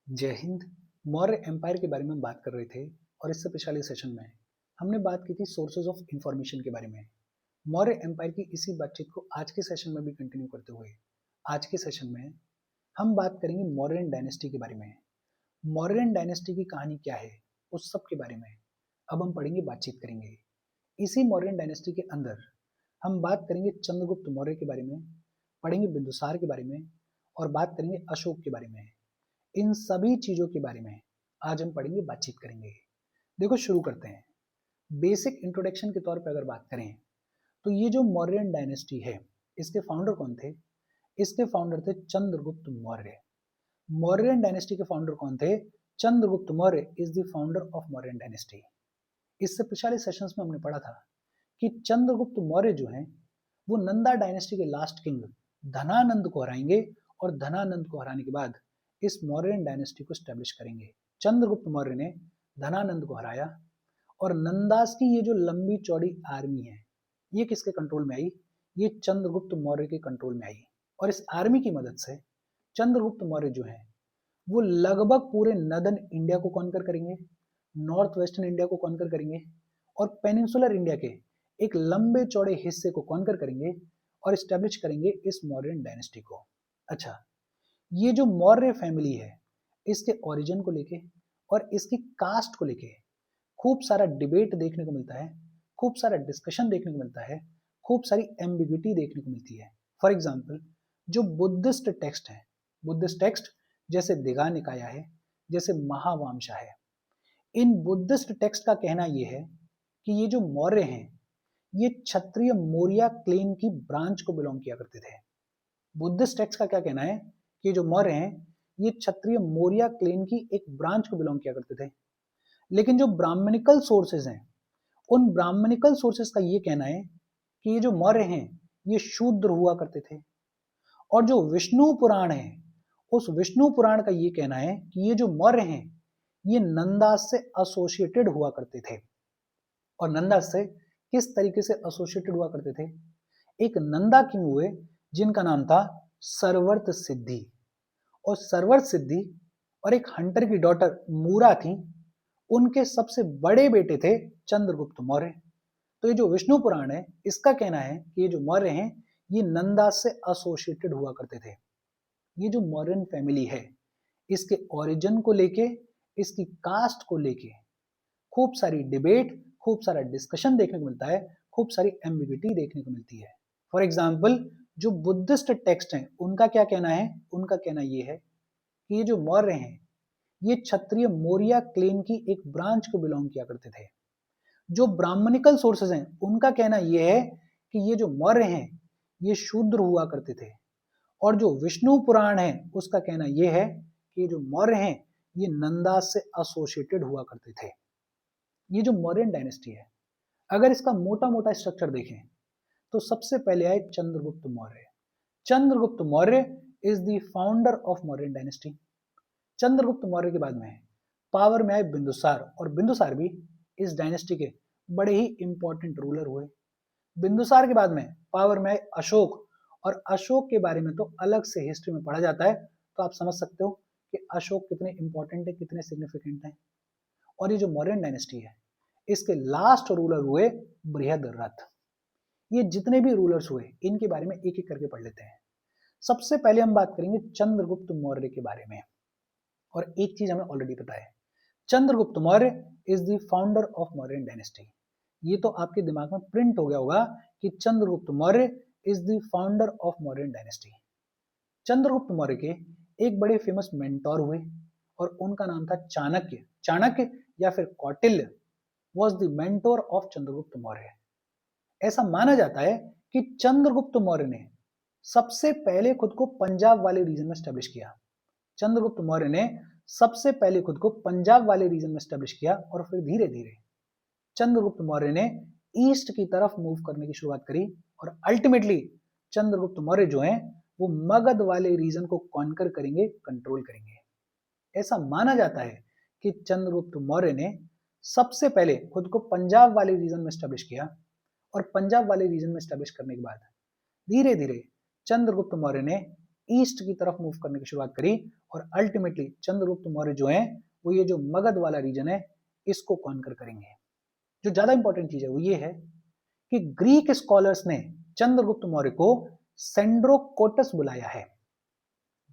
जय हिंद। मौर्य एम्पायर के बारे में हम बात कर रहे थे और इससे पिछले सेशन में हमने बात की थी सोर्सेज ऑफ इंफॉर्मेशन के बारे में। मौर्य एम्पायर की इसी बातचीत को आज के सेशन में भी कंटिन्यू करते हुए आज के सेशन में हम बात करेंगे मौर्यन डायनेस्टी के बारे में। मौर्यन डायनेस्टी की कहानी क्या है उस सब के बारे में अब हम पढ़ेंगे, बातचीत करेंगे। इसी मौर्यन डायनेस्टी के अंदर हम बात करेंगे चंद्रगुप्त मौर्य के बारे में, पढ़ेंगे बिंदुसार के बारे में और बात करेंगे अशोक के बारे में। इन सभी चीजों के बारे में आज हम पढ़ेंगे, बातचीत करेंगे। देखो शुरू करते हैं। बेसिक इंट्रोडक्शन के तौर पर अगर बात करें तो ये जो मौर्यन डायनेस्टी है इसके फाउंडर कौन थे? इसके फाउंडर थे चंद्रगुप्त मौर्य। मौर्यन डायनेस्टी के फाउंडर कौन थे? Chandragupta Maurya is the founder of Mauryan dynasty. इससे पिछले सेशंस में हमने पढ़ा था कि चंद्रगुप्त मौर्य जो हैं वो नंदा डायनेस्टी के लास्ट किंग धनानंद को हराएंगे और धनानंद को हराने के बाद इस मौर्यन डायनेस्टी को स्टैब्लिश करेंगे। चंद्रगुप्त मौर्य ने धनानंद को हराया और नंदास की ये जो लंबी चौड़ी आर्मी है ये किसके कंट्रोल में आई? ये चंद्रगुप्त मौर्य के कंट्रोल में आई। और इस आर्मी की मदद से चंद्रगुप्त मौर्य जो है वो लगभग पूरे नदन इंडिया को कॉन्कर करेंगे, नॉर्थ वेस्टर्न इंडिया को कॉन्कर करेंगे और पेनिनसुलर इंडिया के एक लंबे चौड़े हिस्से को कॉन्कर करेंगे और स्टैब्लिश करेंगे इस मौर्यन डायनेस्टी को। अच्छा, ये जो मौर्य फैमिली है इसके ओरिजिन को लेके और इसकी कास्ट को लेके खूब सारा डिबेट देखने को मिलता है, खूब सारा डिस्कशन देखने को मिलता है, खूब सारी एम्बिग्युइटी देखने को मिलती है। फॉर एग्जाम्पल जो बुद्धिस्ट टेक्स्ट है, बुद्धिस्ट टेक्स्ट जैसे दिघा निकाया है, जैसे महावामशा है, इन बुद्धिस्ट टेक्स्ट का कहना यह है कि ये जो मौर्य हैं ये क्षत्रिय मौर्य क्लेन की ब्रांच को बिलोंग किया करते थे। बुद्धिस्ट टेक्स्ट का क्या कहना है कि जो मौर्य हैं ये क्षत्रिय मौर्य क्लेन की एक ब्रांच को बिलोंग किया करते थे। लेकिन जो ब्राह्मणिकल सोर्सेज हैं उन ब्राह्मणिकल सोर्सेज का ये कहना है कि ये जो मौर्य हैं ये शूद्र हुआ करते थे। और जो विष्णु पुराण है उस विष्णु पुराण का ये कहना है कि ये जो मौर्य हैं ये नंदास से एसोसिएटेड हुआ करते थे। और नंदास से किस तरीके से एसोसिएटेड हुआ करते थे? एक नंदा किंग हुए जिनका नाम था सरवर्त सिद्धि, और सरवर्त सिद्धि और एक हंटर की डॉटर मूरा थी, उनके सबसे बड़े बेटे थे चंद्रगुप्त मौर्य। तो ये जो विष्णु पुराण है इसका कहना है कि ये जो मौर्य हैं ये नंदास से एसोसिएटेड हुआ करते थे। ये जो मौर्यन फैमिली है इसके ओरिजिन को लेके, इसकी कास्ट को लेके खूब सारी डिबेट, खूब सारा डिस्कशन देखने को मिलता है, खूब सारी एम्बिग्युइटी देखने को मिलती है। फॉर एग्जाम्पल जो बुद्धिस्ट टेक्स्ट हैं उनका क्या कहना है? उनका कहना ये है कि ये जो मौर्य हैं ये क्षत्रिय मौर्य क्लेन की एक ब्रांच को बिलोंग किया करते थे। जो ब्राह्मणिकल सोर्सेज हैं उनका कहना यह है कि ये जो मौर्य हैं ये शूद्र हुआ करते थे। और जो विष्णु पुराण है उसका कहना यह है कि जो मौर्य हैं ये नंदास से एसोसिएटेड हुआ करते थे। ये जो मौर्यन डायनेस्टी है अगर इसका मोटा मोटा स्ट्रक्चर देखें तो सबसे पहले आए Chandragupta Maurya. Chandragupta Maurya is the founder of Mauryan dynasty. Chandragupta Maurya के बाद में पावर में आए बिंदुसार, और बिंदुसार भी इस डायनेस्टी के बड़े ही इंपॉर्टेंट रूलर हुए। बिंदुसार के बाद में पावर में आए अशोक, और अशोक के बारे में तो अलग से हिस्ट्री में पढ़ा जाता है, तो आप समझ सकते हो कि अशोक कितने इंपॉर्टेंट है, कितने सिग्निफिकेंट है। और ये जो मौर्यन डायनेस्टी है इसके लास्ट रूलर हुए बृहद्रथ। ये जितने भी रूलर्स हुए इनके बारे में एक एक करके पढ़ लेते हैं। सबसे पहले हम बात करेंगे चंद्रगुप्त मौर्य के बारे में। और एक चीज हमें ऑलरेडी पता है, Chandragupta Maurya is the founder of Mauryan dynasty. ये तो आपके दिमाग में प्रिंट हो गया होगा कि Chandragupta Maurya is the founder of Mauryan dynasty. Chandragupta Maurya के एक बड़े फेमस मेंटोर हुए और उनका नाम था चाणक्य। चाणक्य या फिर Kautilya was the mentor of Chandragupta Maurya. ऐसा माना जाता है कि चंद्रगुप्त मौर्य ने सबसे पहले खुद को पंजाब वाले रीजन में स्टैब्लिश किया। चंद्रगुप्त मौर्य ने सबसे पहले खुद को पंजाब वाले रीजन में स्टैब्लिश किया और फिर धीरे धीरे चंद्रगुप्त मौर्य ने ईस्ट की तरफ मूव करने की शुरुआत करी और अल्टीमेटली चंद्रगुप्त मौर्य जो हैं वो मगध वाले रीजन को कॉन्कर करेंगे, कंट्रोल करेंगे। ऐसा माना जाता है कि चंद्रगुप्त मौर्य ने सबसे पहले खुद को पंजाब वाले रीजन में स्टैब्लिश किया और पंजाब वाले रीजन में स्टैब्लिश करने के बाद धीरे धीरे चंद्रगुप्त मौर्य ने ईस्ट की तरफ मूव करने की शुरुआत करी और अल्टीमेटली चंद्रगुप्त मौर्य जो है वो ये जो मगध वाला रीजन है इसको कॉन्कर करेंगे। जो ज्यादा इंपॉर्टेंट चीज है वो ये है कि ग्रीक स्कॉलर्स ने चंद्रगुप्त मौर्य को सेंड्रोकोटस बुलाया है।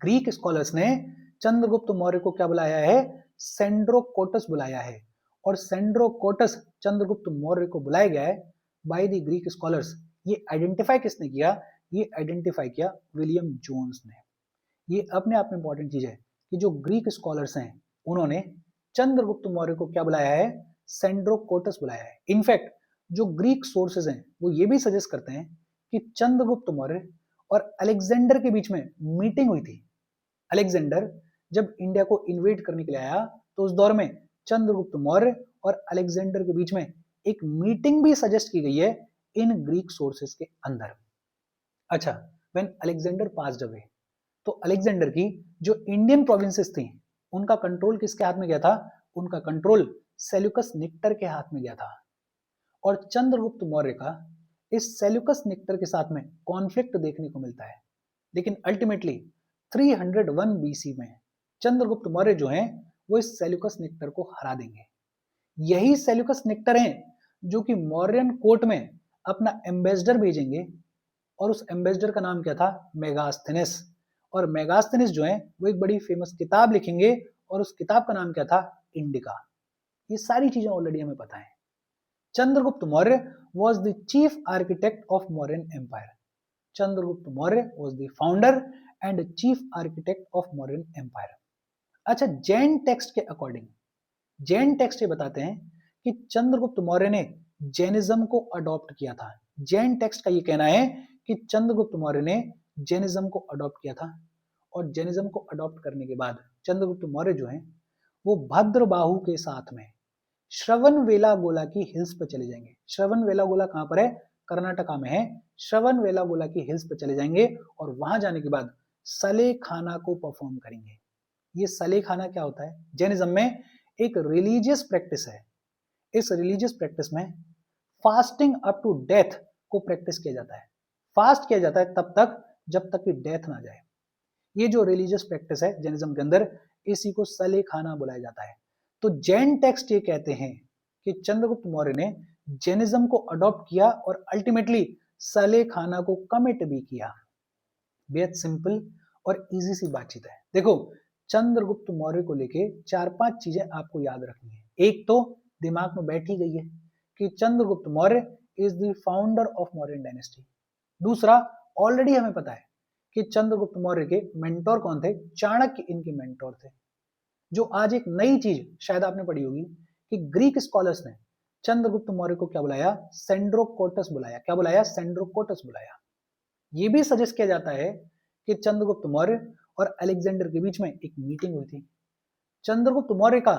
ग्रीक स्कॉलर्स ने चंद्रगुप्त मौर्य को क्या बुलाया है? सेंड्रोकोटस बुलाया है। और सेंड्रोकोटस चंद्रगुप्त मौर्य को बुलाया गया है बाय द ग्रीक स्कॉलर्स। ये आइडेंटिफाई किसने किया? ये आइडेंटिफाई किया विलियम जोन्स ने। ये अपने आप में इंपॉर्टेंट चीज है कि जो ग्रीक स्कॉलर्स हैं उन्होंने चंद्रगुप्त मौर्य को क्या बुलाया है? सेंड्रोकोटस बुलाया है। इनफैक्ट जो ग्रीक सोर्सेज हैं वो ये भी सजेस्ट करते हैं कि चंद्रगुप्त मौर्य और अलेक्जेंडर के बीच में मीटिंग हुई थी। अलेक्जेंडर जब इंडिया को इन्वेड करने के लिए आया तो उस दौर में चंद्रगुप्त मौर्य और अलेक्जेंडर के बीच में एक मीटिंग भी सजेस्ट की गई है इन ग्रीक सोर्सेज के अंदर। अच्छा, व्हेन अलेक्जेंडर पास्ड अवे तो अलेक्जेंडर की जो इंडियन प्रोविंसेस थी उनका कंट्रोल किसके हाथ में गया था? उनका कंट्रोल सेल्यूकस निक्टर के हाथ में गया था। और चंद्रगुप्त मौर्य का इस सेल्यूकस निक्टर के साथ में कॉन्फ्लिक्ट देखने को मिलता है। लेकिन अल्टीमेटली 301 बीसी में चंद्रगुप्त मौर्य जो हैं वो इस सेल्यूकस निक्टर को हरा देंगे। यही सेल्यूकस निक्टर हैं जो कि मौर्यन कोर्ट में अपना एम्बेसडर भेजेंगे और उस एम्बेसडर का नाम क्या था? मेगास्थेनेस। और मेगास्थेनेस जो है वो एक बड़ी फेमस किताब लिखेंगे और उस किताब का नाम क्या था? इंडिका। ये सारी चीजें ऑलरेडी हमें पता है। Chandragupta Maurya was the chief architect of Mauryan Empire. Chandragupta Maurya was the founder and chief architect of Mauryan Empire. अच्छा, जैन टेक्स्ट के अकॉर्डिंग जैन टेक्स्ट ये बताते हैं कि चंद्रगुप्त मौर्य ने जैनिज्म को अडॉप्ट किया था। जैन टेक्स्ट का ये कहना है कि चंद्रगुप्त मौर्य ने जैनिज्म को अडॉप्ट किया था और जैनिज्म को अडॉप्ट करने के बाद चंद्रगुप्त मौर्य जो है वो भद्रबाहु के साथ में श्रवणबेलागोला की हिल्स पर चले जाएंगे। श्रवणबेलागोला कहां पर है? कर्नाटका में है। श्रवणबेलागोला की हिल्स पर चले जाएंगे और वहां जाने के बाद सलेखाना को परफॉर्म करेंगे। ये सलेखाना क्या होता है? जैनिज्म में एक रिलीजियस प्रैक्टिस है। इस रिलीजियस प्रैक्टिस में फास्टिंग अप टू डेथ को प्रैक्टिस किया जाता है। फास्ट किया जाता है तब तक जब तक कि डेथ ना जाए। ये जो रिलीजियस प्रैक्टिस है जैनिज्म के अंदर, इसी को सलेखाना बुलाया जाता है। तो जैन टेक्स्ट ये कहते हैं कि चंद्रगुप्त मौर्य ने जैनिज्म को अडॉप्ट किया और अल्टीमेटली सलेखाना को कमिट भी किया। बेहद सिंपल और इजी सी बातचीत है। देखो, चंद्रगुप्त मौर्य को लेके 4-5 चीजें आपको याद रखनी है। एक तो दिमाग में बैठी गई है कि Chandragupta Maurya is the founder of Mauryan dynasty. दूसरा, ऑलरेडी हमें पता है कि चंद्रगुप्त मौर्य के मेंटोर कौन थे? चाणक्य इनके मेंटोर थे। जो आज एक नई चीज शायद आपने पढ़ी होगी कि ग्रीक स्कॉलर्स ने चंद्रगुप्त मौर्य को क्या बुलाया? सेंड्रोकोटस बुलाया। क्या बुलाया? सेंड्रोकोटस बुलाया। ये भी सजेस्ट किया जाता है कि चंद्रगुप्त मौर्य और अलेक्जेंडर के बीच में एक मीटिंग हुई थी। चंद्रगुप्त मौर्य का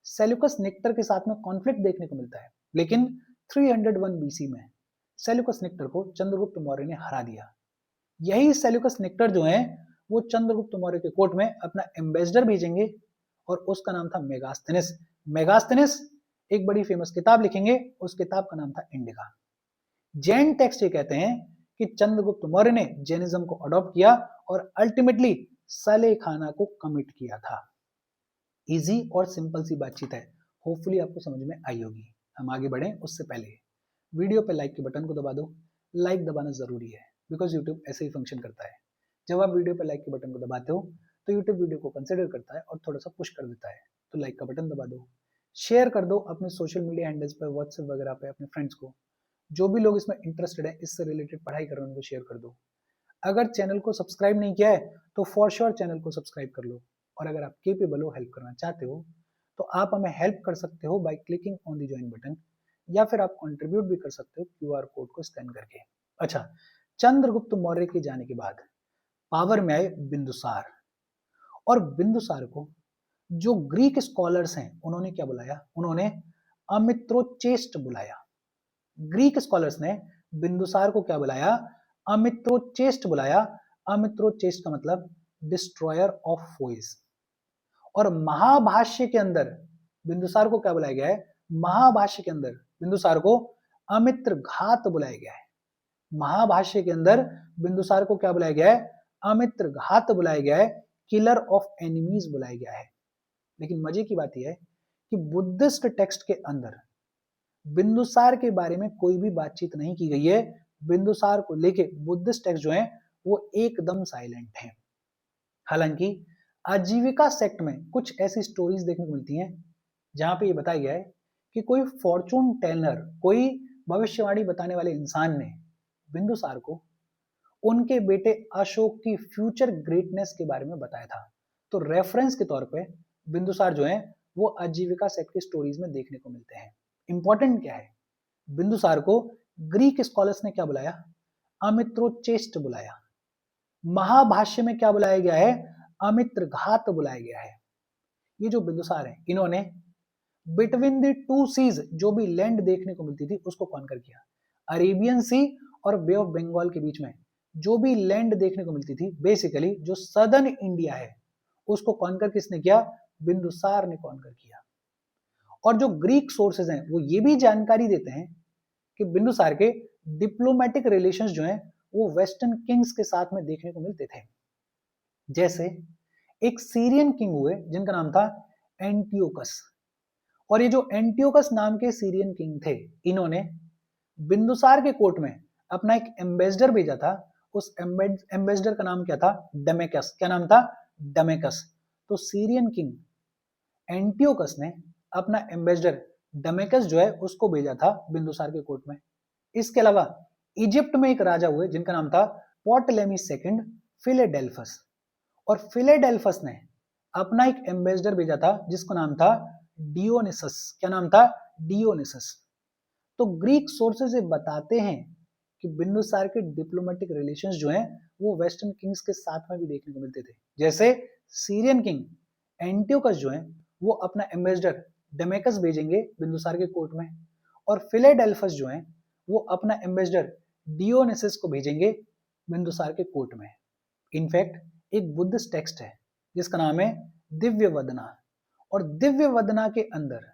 सेल्यूकस निक्टर के साथ में कॉन्फ्लिक्ट देखने को मिलता है, लेकिन 301 बीसी में सेल्यूकस निक्टर को चंद्रगुप्त मौर्य ने हरा दिया। यही सेल्यूकस निक्टर जो है वो चंद्रगुप्त मौर्य के कोर्ट में अपना एम्बेसडर भेजेंगे और उसका नाम था मेगास्थेनेस। मेगास्थेनेस एक बड़ी फेमस किताब लिखेंगे, उस किताब का नाम था इंडिका। जैन टेक्स्ट ये कहते हैं कि चंद्रगुप्त मौर्य ने जैनिज्म को अडॉप्ट किया और अल्टीमेटली सलेखाना को कमिट किया था। इजी और सिंपल सी बातचीत है। होपफुली आपको समझ में आई होगी। हम आगे बढ़े उससे पहले वीडियो पे लाइक के बटन को दबा दो। लाइक दबाना जरूरी है बिकॉज यूट्यूब ऐसे ही फंक्शन करता है। जब आप वीडियो पे लाइक के बटन को दबाते हो तो यूट्यूब वीडियो को कंसिडर करता है और थोड़ा सा पुश कर देता है। तो लाइक का बटन दबा दो, शेयर कर दो अपने सोशल मीडिया हैंडल्स पर, व्हाट्सएप वगैरह पे अपने फ्रेंड्स को। जो भी लोग इसमें इंटरेस्टेड है, इससे रिलेटेड पढ़ाई कर रहे हैं, उनको शेयर कर दो। अगर चैनल को सब्सक्राइब नहीं किया है तो फॉर श्योर चैनल को सब्सक्राइब कर लो। और अगर आप केपेबल हो, हेल्प करना चाहते हो, तो आप हमें हेल्प कर सकते हो by clicking on the join button, या फिर आप कंट्रीब्यूट भी कर सकते हो क्यूआर कोड को स्कैन करके। अच्छा, चंद्रगुप्त मौर्य के जाने के बाद पावर में आए बिंदुसार, और बिंदुसार को जो ग्रीक स्कॉलर्स हैं उन्होंने क्या बुलाया? उन्होंने अमित्रोचेस्ट बुलाया। ग्रीक स्कॉलर्स ने बिंदुसार को क्या बुलाया? अमित्रोचेस्ट बुलाया। अमित्रोचेस्ट का मतलब डिस्ट्रॉयर ऑफ फोइज। और महाभाष्य के अंदर बिंदुसार को क्या बुलाया गया है? महाभाष्य के अंदर बिंदुसार को अमित्रघात बुलाया गया है। महाभाष्य के अंदर बिंदुसार को क्या बुलाया गया है? अमित्र घात बुलाया गया है, किलर ऑफ एनिमीज बुलाया गया है। लेकिन मजे की बात यह है कि बुद्धिस्ट टेक्स्ट के अंदर बिंदुसार के बारे में कोई भी बातचीत नहीं की गई है। बिंदुसार को लेके बुद्धिस्ट टेक्स्ट जो है वो एकदम साइलेंट है। हालांकि आजीविका सेक्ट में कुछ ऐसी स्टोरीज देखने को मिलती हैं जहां पे ये बताया गया है कि कोई फॉर्चून टेलर, कोई भविष्यवाणी बताने वाले इंसान ने बिंदुसार को उनके बेटे अशोक की फ्यूचर ग्रेटनेस के बारे में बताया था। तो रेफरेंस के तौर पे बिंदुसार जो है वो आजीविका सेक्ट की स्टोरीज में देखने को मिलते हैं। इंपॉर्टेंट क्या है, बिंदुसार को ग्रीक स्कॉलर्स ने क्या बुलाया, अमित्रोचेष्ट बुलाया। महाभाष्य में क्या बुलाया गया है, अमित्र घात बुलाया गया है। ये जो बिंदुसार है इन्होंने बिटवीन द टू सीज जो भी लैंड देखने को मिलती थी उसको कॉन्कर किया। अरेबियन सी और बे ऑफ बंगाल के बीच में जो भी लैंड देखने को मिलती थी, बेसिकली जो सदर्न इंडिया है उसको कॉन्कर किसने किया, बिंदुसार ने कॉन्कर किया। और जो ग्रीक सोर्सेज हैं वो ये भी जानकारी देते हैं कि बिंदुसार के डिप्लोमेटिक रिलेशंस जो हैं वो वेस्टर्न किंग्स के साथ में देखने को मिलते थे। जैसे एक सीरियन किंग हुए जिनका नाम था एंटियोकस, और ये जो एंटियोकस नाम के सीरियन किंग थे, इन्होंने बिंदुसार के कोर्ट में अपना एक एम्बेसडर भेजा था। उस एम्बेसडर का नाम क्या था, डमेकस। क्या नाम था, डमेकस। तो सीरियन किंग एंटियोकस ने अपना एम्बेसडर डमेकस जो है उसको भेजा था बिंदुसार के कोर्ट में। इसके अलावा इजिप्ट में एक राजा हुए जिनका नाम था पोटलेमी सेकंड फिलेडेल्फस, और फिलेडेल्फस ने अपना एक एम्बेसडर भेजा था जिसका नाम था डियोनिसस। क्या नाम था, डियोनिसस। तो ग्रीक सोर्सेज बताते हैं कि बिंदुसार के डिप्लोमेटिक रिलेशंस जो हैं वो वेस्टर्न किंग्स के साथ में भी देखने को मिलते थे। जैसे सीरियन किंग एंटियोकस जो है वो अपना एम्बेसडर डमेकस भेजेंगे बिंदुसार के कोर्ट में, और फिलेडेल्फस जो है वो अपना एम्बेसडर डियोनिसस को भेजेंगे बिंदुसार के कोर्ट में। इनफैक्ट एक बुद्धिस्ट टेक्स्ट है जिसका नाम है दिव्य वदना, और दिव्य वदना के अंदर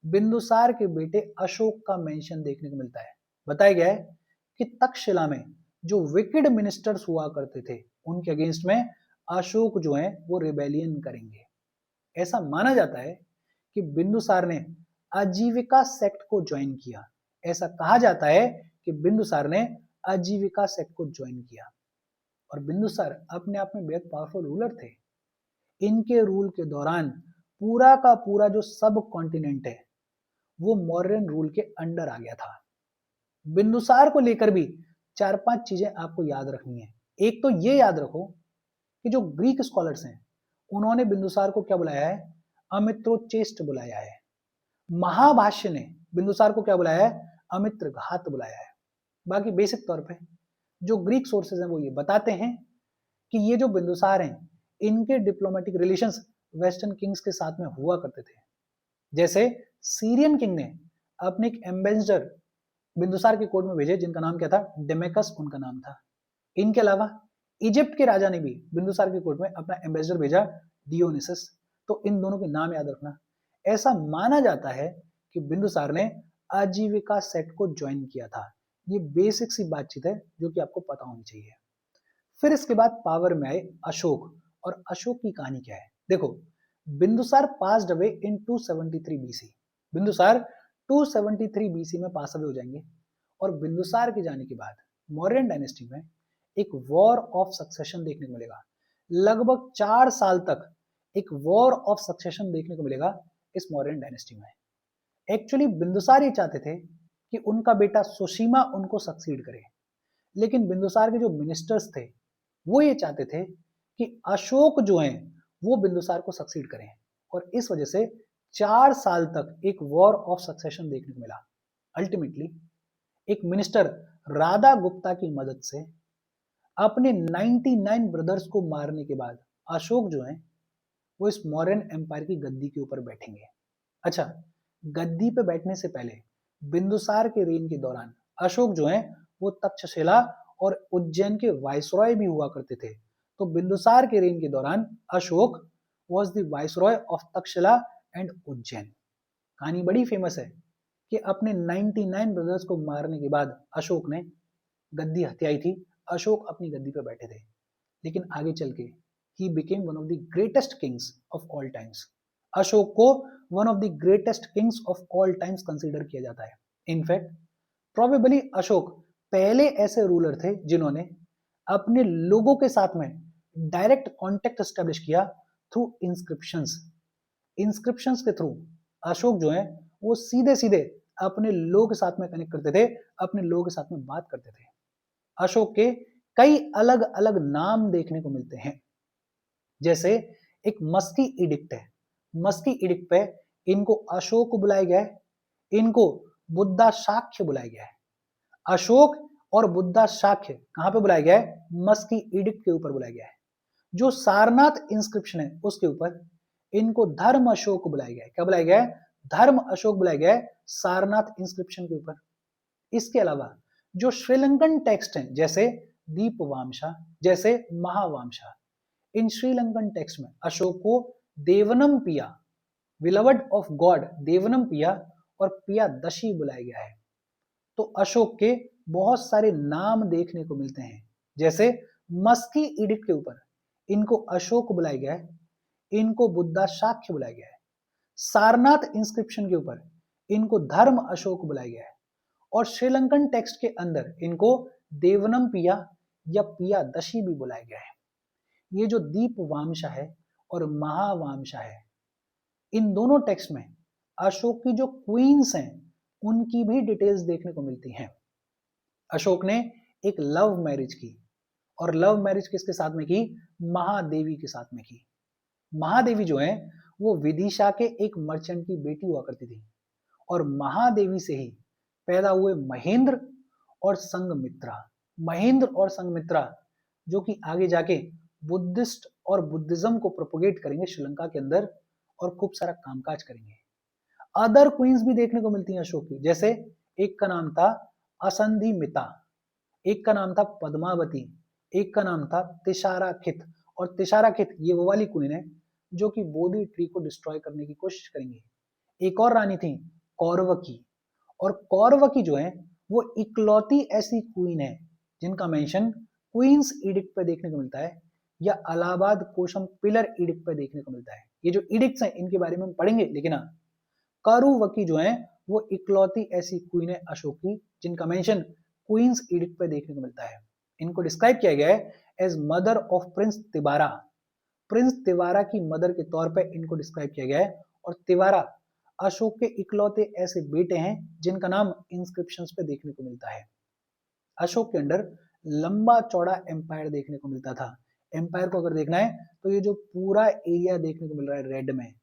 बिंदुसार के बेटे अशोक का मेंशन देखने को मिलता है। बताया गया है कि तक्षशिला में जो विकेड मिनिस्टर्स हुआ करते थे उनके अगेंस्ट में अशोक जो है वो रिबेलियन करेंगे। ऐसा माना जाता है कि बिंदुसार ने आजीविका सेक्ट को ज्वाइन किया। ऐसा कहा जाता है कि बिंदुसार ने आजीविका सेक्ट को ज्वाइन किया। और बिंदुसार अपने आप में बेहद पावरफुल रूलर थे। इनके रूल के दौरान पूरा का पूरा जो सब कॉन्टिनेंट है वो मौर्यन रूल के अंडर आ गया था। बिंदुसार को लेकर भी 4-5 चीजें आपको याद रखनी है। एक तो ये याद रखो कि जो ग्रीक स्कॉलर्स हैं उन्होंने बिंदुसार को क्या बुलाया है, अमित्रोचेष्ट बुलाया है। महाभाष्य ने बिंदुसार को क्या बुलाया है, अमित्र घात बुलाया है। बाकी बेसिक तौर पे जो ग्रीक सोर्सेज हैं वो ये बताते हैं कि ये जो बिंदुसार हैं इनके डिप्लोमेटिक रिलेशंस वेस्टर्न किंग्स के साथ में हुआ करते थे। जैसे सीरियन किंग ने अपने एक एम्बेसडर बिंदुसार के कोर्ट में भेजे जिनका नाम क्या था, डेमेकस उनका नाम था। इनके अलावा इजिप्ट के राजा ने भी बिंदुसार के कोर्ट में अपना एम्बेसडर भेजा, डियोनिसस। तो इन दोनों के नाम याद रखना। ऐसा माना जाता है कि बिंदुसार ने आजीविका सेक्ट को ज्वाइन किया था। ये बेसिक सी बातचीत है जो कि आपको पता होनी चाहिए। फिर इसके बाद पावर में आए अशोक, और अशोक की कहानी क्या है। देखो, Bindusara passed away in 273 BC. Bindusara 273 BC में पास अवे हो जाएंगे, और बिंदुसार के जाने के बाद मौर्यन डायनेस्टी में एक वॉर ऑफ सक्सेशन देखने को मिलेगा। लगभग 4 साल तक एक वॉर ऑफ सक्सेशन देखने को मिलेगा इस मौर्यन डायनेस्टी में। एक्चुअली बिंदुसार ये चाहते थे कि उनका बेटा सुशीमा उनको सक्सीड करे, लेकिन बिंदुसार के जो मिनिस्टर्स थे वो ये चाहते थे कि अशोक जो हैं वो बिंदुसार को सक्सीड करें, और इस वजह से 4 साल तक एक वॉर ऑफ सक्सेशन देखने को मिला। अल्टीमेटली एक मिनिस्टर राधा गुप्ता की मदद से अपने 99 ब्रदर्स को मारने के बाद अशोक जो हैं वो इस मौर्यन एम्पायर की गद्दी के ऊपर बैठेंगे। अच्छा, गद्दी पे बैठने से पहले बिंदुसार के रेन के दौरान अशोक जो हैं वो तक्षशिला और उज्जैन के वाइसरॉय भी हुआ करते थे। तो बिंदुसार के रेन के दौरान Ashok was the viceroy of Takshashila and Ujjain. कहानी बड़ी फेमस है कि अपने 99 ब्रदर्स को मारने के बाद अशोक ने गद्दी हत्याई थी। अशोक अपनी गद्दी पे बैठे थे, लेकिन आगे चल के ही became one of the greatest kings of all times. Ashoka को one of the greatest kings of all times consider किया जाता है। इनफैक्ट प्रोबेबली अशोक पहले ऐसे रूलर थे जिन्होंने अपने लोगों के साथ में डायरेक्ट कांटेक्ट एस्टेब्लिश किया थ्रू इंस्क्रिप्शंस। इंस्क्रिप्शंस के थ्रू अशोक जो है वो सीधे सीधे अपने लोगों के साथ में कनेक्ट करते थे, अपने लोगों के साथ में बात करते थे। अशोक के कई अलग अलग नाम देखने को मिलते हैं, जैसे एक मस्की इडिक्ट है। मस्की इडिक्ट पे इनको अशोक बुलाया गया है, इनको बुद्धा शाक्य बुलाया गया है। अशोक और बुद्धा शाक्य कहां पे बुलाया गया है? मस्की इडिक्ट के ऊपर बुलाया गया है। जो सारनाथ इंस्क्रिप्शन है उसके ऊपर इनको धर्म अशोक बुलाया गया है। क्या बुलाया गया है? धर्म अशोक बुलाया गया है सारनाथ इंस्क्रिप्शन के ऊपर। इसके अलावा जो श्रीलंकन टेक्स्ट हैं जैसे दीपवामशा, जैसे महावामशा, इन श्रीलंकन टेक्स्ट में अशोक को देवनम पिया, विलवड ऑफ गॉड देवनम पिया और पिया दशी बुलाया गया है। तो अशोक के बहुत सारे नाम देखने को मिलते हैं, जैसे मस्की इडिक्ट के ऊपर इनको अशोक बुलाया गया है, इनको बुद्धा शाक्य बुलाया गया है। सारनाथ इंस्क्रिप्शन के ऊपर इनको धर्म अशोक बुलाया गया है और श्रीलंकन टेक्स्ट के अंदर इनको देवनम पिया या पिया दशी भी बुलाया गया है। ये जो दीपवामशा है और महावामशा है, इन दोनों टेक्स्ट में अशोक की जो क्वींस हैं उनकी भी डिटेल्स देखने को मिलती हैं। अशोक ने एक लव मैरिज की, और लव मैरिज किसके साथ में की? महादेवी के साथ में की। महादेवी जो है वो विदिशा के एक मर्चेंट की बेटी हुआ करती थी, और महादेवी से ही पैदा हुए महेंद्र और संघमित्रा। महेंद्र और संघमित्रा जो कि आगे जाके बुद्धिस्ट और बुद्धिज्म को प्रोपोगेट करेंगे श्रीलंका के अंदर और खूब सारा कामकाज करेंगे। अदर क्वींस भी देखने को मिलती हैं अशोक की, जैसे एक का नाम था असंधिमिता, एक का नाम था पद्मावती, एक का नाम था तिशाराखित। और तिशाराखित ये वो वाली क्वीन है जो कि बोधि ट्री को डिस्ट्रॉय करने की कोशिश करेंगी। एक और रानी थी कौरवकी, और कौरवकी जो है वो इकलौती ऐसी क्वीन है जिनका मेंशन क्वींस इडिक्ट पे देखने को मिलता है या इलाहाबाद कोशम पिलर इडिक्ट पे देखने को मिलता है। ये जो इडिक्ट्स हैं इनके बारे में हम पढ़ेंगे, लेकिन हाँ, कौरवकी जो है वो इकलौती ऐसी क्वीन है अशोक की जिनका मेंशन क्वींस इडिक्ट पे देखने को मिलता है। इनको डिस्क्राइब किया गया है as mother of prince Tivara. Prince Tivara की मदर के तौर पे इनको डिस्क्राइब किया गया है, और तिवारा अशोक के इकलौते ऐसे बेटे हैं जिनका नाम इंस्क्रिप्शंस पे देखने को मिलता है। अशोक के अंडर लंबा चौड़ा एम्पायर देखने को मिलता था। एम्पायर को अगर देखना है तो ये जो पूरा एरिया देखने को मिल रहा है रेड में,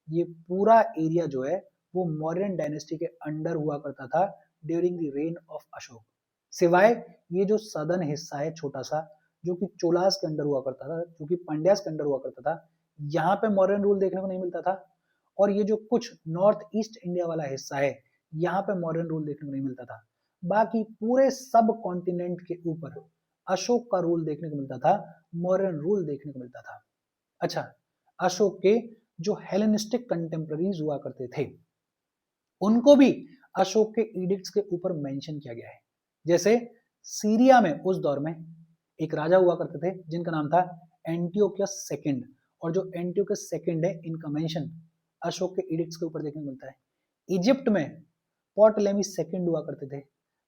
ये पूरा एरिया जो है वो मौर्यन डायनेस्टी के अंडर हुआ करता था during the rain of Ashok. सिवाय ये जो सदर्न हिस्सा है छोटा सा जो कि चोलास के अंडर हुआ करता था, जो कि पांड्यास के अंडर हुआ करता था, यहाँ पे मौर्यन रूल देखने को नहीं मिलता था। और ये जो कुछ नॉर्थ ईस्ट इंडिया वाला हिस्सा है यहाँ पे मौर्यन रूल देखने को नहीं मिलता था। बाकी पूरे सब कॉन्टिनेंट के ऊपर अशोक का रूल देखने को मिलता था, मौर्यन रूल देखने को मिलता था। अच्छा, अशोक के जो हेलेनिस्टिक कंटेम्पररीज हुआ करते थे उनको भी अशोक के एडिक्ट्स के ऊपर मेंशन किया गया है। जैसे सीरिया में उस दौर में एक राजा हुआ करते थे जिनका नाम था एंटियोकस सेकंड, और जो एंटियोकस सेकंड है इनका मेंशन अशोक के एडिक्ट्स के ऊपर देखने को मिलता है। इजिप्ट में पोर्टलेमी सेकंड हुआ करते थे,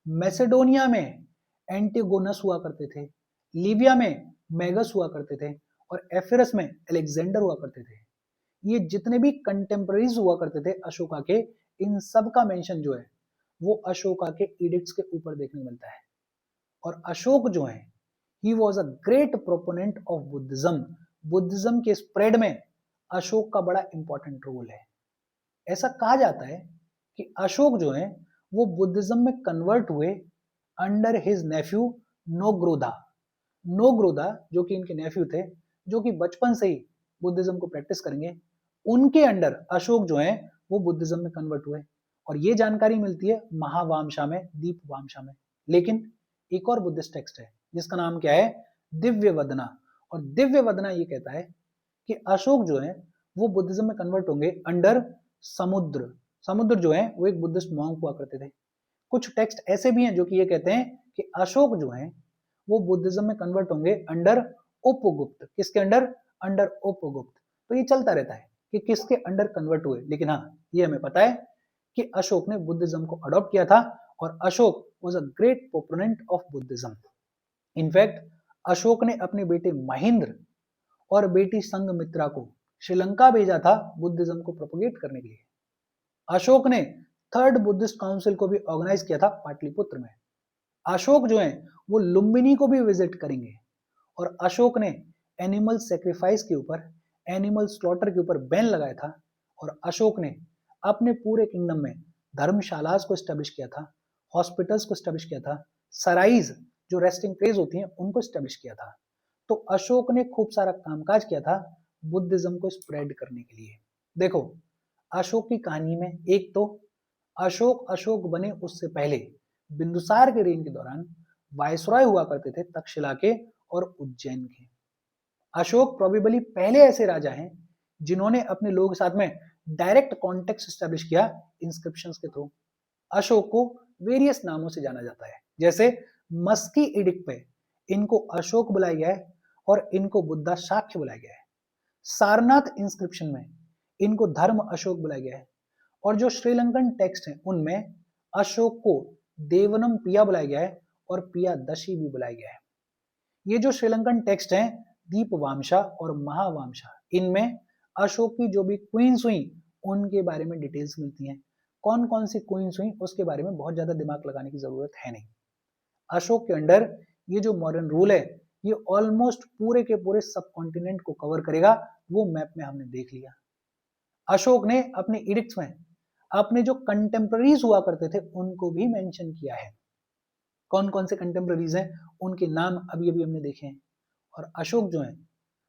मैसेडोनिया में एंटिगोनस हुआ करते थे, लीबिया में मैगस हुआ करते थे, और एफिरस में अलेक्जेंडर हुआ करते थे। ये जितने भी कंटेम्पररीज हुआ करते थे अशोका के, इन सब का मेंशन जो है वो अशोका के एडिक्ट्स के ऊपर देखने को मिलता है। और अशोक जो है he was a great proponent of Buddhism. Buddhism के स्प्रेड में अशोक का बड़ा इंपॉर्टेंट रोल है। ऐसा कहा जाता है कि अशोक जो है वो बुद्धिज्म में कन्वर्ट हुए अंडर हिज नेफ्यू नोग्रोधा। नोग्रोधा जो कि इनके नेफ्यू थे, जो कि बचपन से ही बुद्धिज्म को प्रैक्टिस करेंगे, उनके अंडर अशोक जो है वो बुद्धिज्म में कन्वर्ट हुए। और ये जानकारी मिलती है महावामशा में, दीपवामशा में। लेकिन एक और बुद्धिस्ट टेक्स्ट है जिसका नाम क्या है? दिव्य वदना। और दिव्य वदना ये कहता है कि अशोक जो है वो बुद्धिज्म में कन्वर्ट होंगे अंडर समुद्र। समुद्र जो है वो एक बुद्धिस्ट मॉन्क हुआ करते थे। कुछ टेक्स्ट ऐसे भी हैं जो कि ये कहते हैं कि अशोक जो है वो बुद्धिज्म में कन्वर्ट होंगे अंडर उपगुप्त। किसके अंडर? अंडर उपगुप्त। तो ये चलता रहता है कि किसके अंडर कन्वर्ट हुए, लेकिन हाँ ये हमें पता है कि अशोक ने बुद्धिज्म को अडॉप्ट किया था और Ashok was a great proponent of Buddhism. In fact Ashok ने अपने बेटे महेंद्र और बेटी संघमित्रा को श्रीलंका भेजा था बुद्धिज्म को प्रोपोगेट करने के लिए। अशोक ने थर्ड बुद्धिस्ट काउंसिल को भी ऑर्गेनाइज किया था पाटलिपुत्र में। अशोक जो है वो लुम्बिनी को भी विजिट करेंगे और अशोक ने एनिमल सेक्रीफाइस के ऊपर, एनिमल स्लॉटर के ऊपर बैन लगाया था और अशोक ने अपने पूरे किंगडम में धर्मशालास को स्टैब्लिश किया था, हॉस्पिटल्स को स्टैब्लिश किया था, सराइज जो रेस्टिंग प्लेस होती हैं उनको स्टैब्लिश किया था। तो अशोक ने खूब सारा कामकाज किया था बुद्धिज्म को स्प्रेड करने के लिए। देखो अशोक की कहानी में एक तो अशोक बने उससे पहले बिंदुसार के रेन के दौरान वायसरॉय हुआ करते थे तक्षशिला के और उज्जैन के। अशोक प्रोबेबली पहले ऐसे राजा हैं जिन्होंने अपने लोगों के साथ में डायरेक्ट कॉन्टेक्ट स्टैब्लिश किया इंस्क्रिप्शंस के थ्रू। अशोक को वेरियस नामों से जाना जाता है, जैसे मस्की एडिक्ट पे इनको अशोक बुलाया गया है और इनको बुद्धा शाक्य बुलाया गया है। सारनाथ इंस्क्रिप्शन में इनको धर्म अशोक बुलाया गया है और जो श्रीलंकन टेक्स्ट हैं उनमें अशोक को देवनम पिया बुलाया गया है और पिया दशी भी बुलाया गया है। ये जो श्रीलंकन टेक्स्ट हैं दीपवामशा और महावामशा, इनमें अशोक की जो भी क्वींस हुई उनके बारे में डिटेल्स मिलती हैं। कौन कौन सी क्वींस हुई उसके बारे में बहुत ज्यादा दिमाग लगाने की जरूरत है नहीं। अशोक के अंडर ये जो मॉडर्न रूल है ये ऑलमोस्ट पूरे के पूरे सब कॉन्टिनेंट को कवर करेगा, वो मैप में हमने देख लिया। अशोक ने अपने एडिक्ट्स में अपने जो कंटेम्पररीज हुआ करते थे उनको भी मेंशन किया है। कौन कौन से कंटेम्पररीज हैं उनके नाम अभी अभी हमने देखे हैं। और अशोक जो है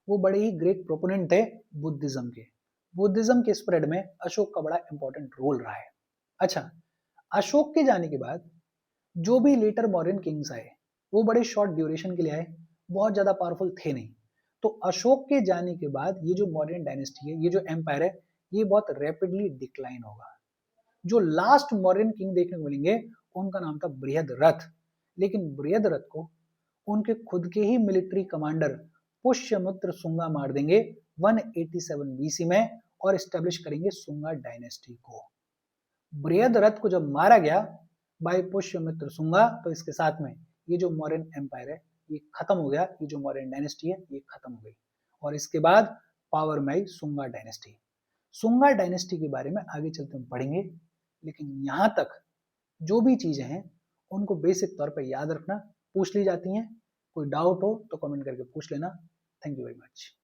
वो बड़े ही ग्रेट प्रोपोनेंट थे बुद्धिज्म के। बुद्धिज्म के स्प्रेड में अशोक का बड़ा इंपॉर्टेंट रोल रहा है। अच्छा, अशोक के जाने के बाद जो भी लेटर मॉडर्न किंग्स आए वो बड़े शॉर्ट ड्यूरेशन के लिए आए, बहुत ज्यादा पावरफुल थे नहीं। तो अशोक के जाने के बाद ये जो मॉडर्न डायनेस्टी है, ये जो एम्पायर है, ये बहुत रैपिडली डिक्लाइन होगा। जो लास्ट मॉडर्न किंग देखने को मिलेंगे उनका नाम था बृहद्रथ, लेकिन बृहद्रथ को उनके खुद के ही मिलिट्री कमांडर पुष्यमित्र शुंगा मार देंगे 187 बीसी में और स्टैब्लिश करेंगे शुंगा डायनेस्टी को। बृहद्रथ को जब मारा गया बाय पुष्यमित्र शुंगा तो इसके साथ में ये जो मौर्यन एम्पायर है ये खत्म हो गया, ये जो मौर्यन डायनेस्टी है ये खत्म हो गई और इसके बाद पावर में आई शुंगा डायनेस्टी। शुंगा डायनेस्टी के बारे में आगे चलते हम पढ़ेंगे, लेकिन यहाँ तक जो भी चीजें हैं उनको बेसिक तौर पर याद रखना, पूछ ली जाती हैं। कोई डाउट हो तो कमेंट करके पूछ लेना। Thank you very much.